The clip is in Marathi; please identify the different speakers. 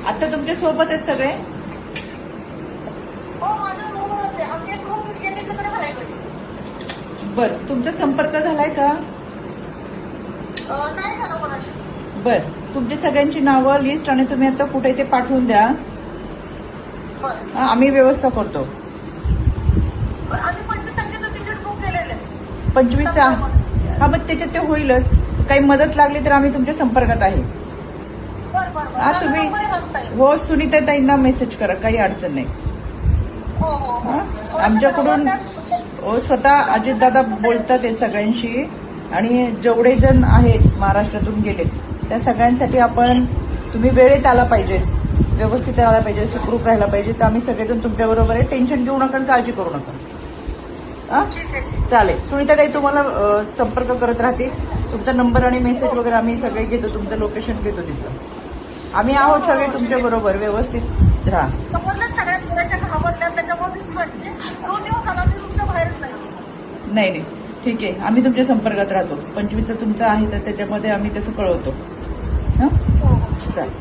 Speaker 1: आता तुमच्या सोबत आहेत सगळे? बर, तुमचा संपर्क झालाय का? बर, तुमची सगळ्यांची नावं लिस्ट आणि तुम्ही आता कुठे ते पाठवून द्या. आम्ही व्यवस्था करतो. 25चा हा, मग त्याच्यात ते होईलच. काही मदत लागली तर आम्ही तुमच्या संपर्कात आहे. हा, तुम्ही हो सुनीता ताईंना मेसेज करा, काही अडचण नाही. आमच्याकडून स्वतः अजितदादा बोलतात आहे सगळ्यांशी, आणि जेवढे जण आहेत महाराष्ट्रातून गेलेत त्या सगळ्यांसाठी आपण, तुम्ही वेळेत आला पाहिजे, व्यवस्थित राहायला पाहिजे, सुखरूप राहायला पाहिजे. तर आम्ही सगळेजण तुमच्या बरोबर आहे. टेन्शन घेऊ नका, काळजी करू नका. चालेल. सुनीताताई तुम्हाला संपर्क करत राहतील. तुमचा नंबर आणि मेसेज वगैरे आम्ही सगळे घेतो, तुमचं लोकेशन घेतो तिथं. आम्ही आहोत सगळे तुमच्या बरोबर, व्यवस्थित राहा. नाही नाही, ठीक आहे. आम्ही तुमच्या संपर्कात राहतो. 25चं तुमचं आहे तर त्याच्यामध्ये आम्ही तसं कळवतो. चालेल.